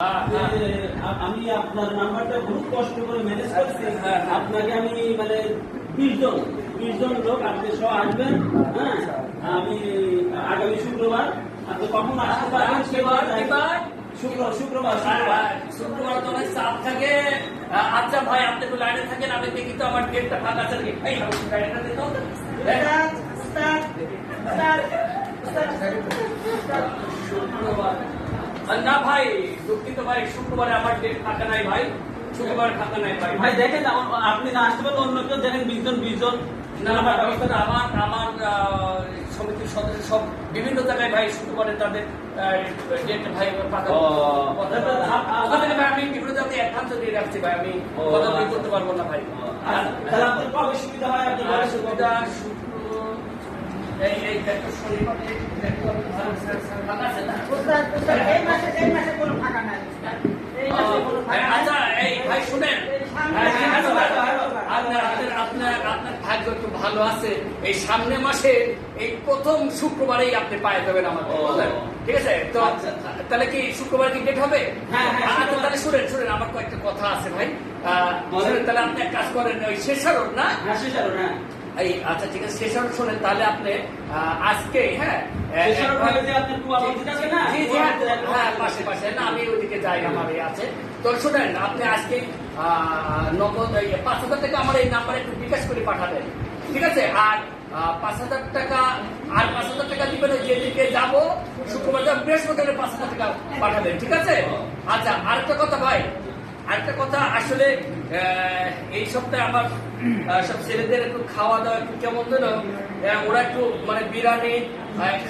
আমি আপনার নাম্বারটা খুব কষ্ট করে ম্যানেজ করছি। আপনাকে আমি মানে 20 জন লোক আপনি সব আসবেন। হ্যাঁ, আমি আগামী শুক্রবার আপনি কখন আসতে পারবেন? শুক্রবার তো অনেক চাপ থাকে। আচ্ছা ভাই, আপনি তো লাইনে থাকেন, আমি দেখি তো আমার ডেটটা ফাঁকা আছে নাকি। এই গাড়িটা দিতে হবে। শুক্রবার না ভাই, দুঃখিত ভাই, শুক্রবারে আমার ডেট ফাঁকা নাই ভাই, শুক্রবার ফাঁকা নাই ভাই। ভাই দেখেন, আপনি না আসতে পারলে অন্য কেউ দেখেন 20 জন না আমার সমিতির সদস্য সব বিভিন্ন জায়গায় ভাই শুক্রবারে তাদের ডেট ভাই ফাঁকা। ওখান থেকে ভাই আমি বিভিন্ন জায়গায় অ্যাডভান্স দিয়ে রাখছি ভাই, আমি কথা বলে করতে পারবো না ভাই। তাহলে আপনার কবে সুবিধা হয়? আপনার সুবিধা এই শনিবার ফাঁকা আছে না? আচ্ছা এই ভাই শুনেন, আপনার ভাগ্য একটু ভালো আছে, এই সামনে মাসে এই প্রথম শুক্রবারেই আপনি পায়ে যাবেন আমাকে, ঠিক আছে? তো তাহলে কি শুক্রবার কি ডেট হবে? তাহলে শুনেন আমার কয়েকটা কথা আছে ভাই। তাহলে আপনি এক কাজ করেন, ওই শেষারোড না? এই আচ্ছা ঠিক আছে, শেষারোড শোনেন। তাহলে আপনি আজকে হ্যাঁ পাশে পাশে না, আমি ওইদিকে যাই, আমার আছে। তো শোনেন, আপনি আজকে নগদ 5,000 টাকা আমার এই নাম্বারে একটু বিকাশ করে পাঠাবেন, ঠিক আছে? আর 5,000 টাকা আর 5,000 টাকা দিবেন যেদিকে যাবো শুক্রবার, বৃহস্পতিবার 5,000 টাকা পাঠাবেন, ঠিক আছে? আচ্ছা আরেকটা কথা ভাই, আরেকটা কথা, আসলে এই সপ্তাহে আমার সব ছেলেদের একটু খাওয়া দাওয়া একটু কেমন যেন, ওরা একটু মানে বিরিয়ানি,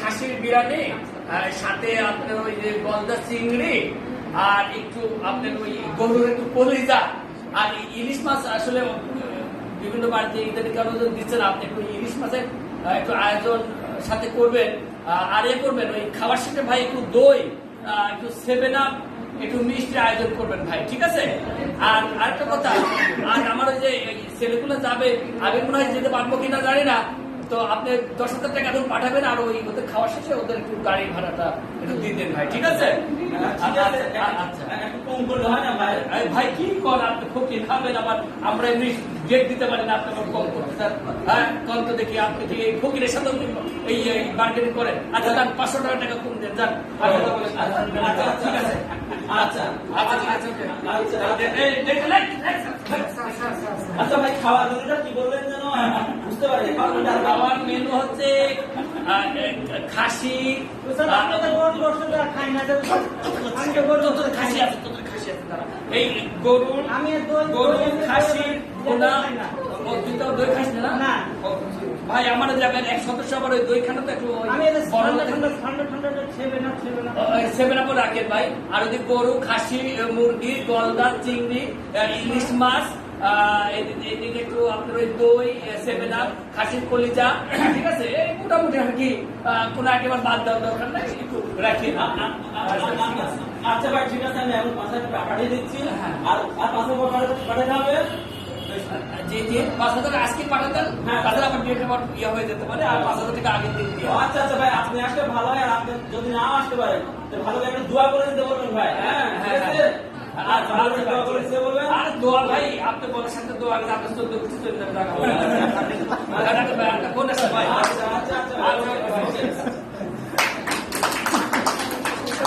খাসির বিরিয়ানি, সাথে আপনার ওই যে গলদা চিংড়ি, আর একটু আপনার ওই গরুর একটু কলিজা, আর ইলিশ মাছ। আসলে বিভিন্ন বাড়িতে ইত্যাদি কেন দিচ্ছেন, আপনি একটু ইলিশ মাছের একটু আয়োজন সাথে করবেন। আর করবেন ওই খাবার শেষে ভাই একটু দই, একটু 7 আপ, একটু মিষ্টি আয়োজন করবেন ভাই, ঠিক আছে? আর আরেকটা কথা, আর আমার ওই যে ছেলেগুলো যাবে, আমি মনে হয় যেতে পারবো কিনা জানি না, তো আপনি 10,000 টাকা এখন পাঠাবেন, আর ওই ওদের খাওয়ার শেষে ওদের একটু গাড়ি ভাড়াটা একটু দিয়ে দেন ভাই, ঠিক আছে? ভাই কি কর, আপনি ফকির খাবেন, আমরা এমনি ডেট দিতে পারি না, আপনি কম করতে স্যার। হ্যাঁ কম তো দেখি, আপনি কি এই ফকিরের সাথে এই মার্কেটিং করেন? আচ্ছা তার 500 টাকা কম দেন, যান। ঠিক আছে, আচ্ছা আচ্ছা ভাই, খাওয়ার মেনুটা কি বললেন যেন বুঝতে পারি? খাওয়ার মেনু হচ্ছে খাসি, খাসি আছে, এই গরুর খাসির পোনা, দই খাস না ভাই? আমার যাবেন এক সদস্য, আবার ওই দইখানা তো একটু 7 আপ রাখেন ভাই। আর ওই গরু, খাসি, মুরগি, গলদা, চিংড়ি, ইলিশ মাছ, এদিকে একটু আপনার ওই দই, 7 আপ, খাসির কলিজা, ঠিক আছে? এই মোটামুটি আর কি, কোন একেবারে বাদ দেওয়ার দরকার নাই, একটু রাখি। আচ্ছা ভাই ঠিক আছে, আমি এখন 5,000 টাকা পাঠিয়ে দিচ্ছি। আর 5,000 পাঠাতে হবে। যে 5,000 আজকে পাঠাতেন, তাহলে আমার ডেট আমার ইয়ে হয়ে যেতে পারে, আর 5,000 টাকা আগে দিয়ে দিই। আচ্ছা আচ্ছা ভাই, আপনি আসলে ভালো হয়, আর আপনি যদি নাও আসতে পারেন ভালো করে একটা দোয়া করে দিতে বলবেন ভাই। আর দোয়া ভাই, আপনি বলার সাথে দোয়া, আপনার 14 কিছু চলে যাবে।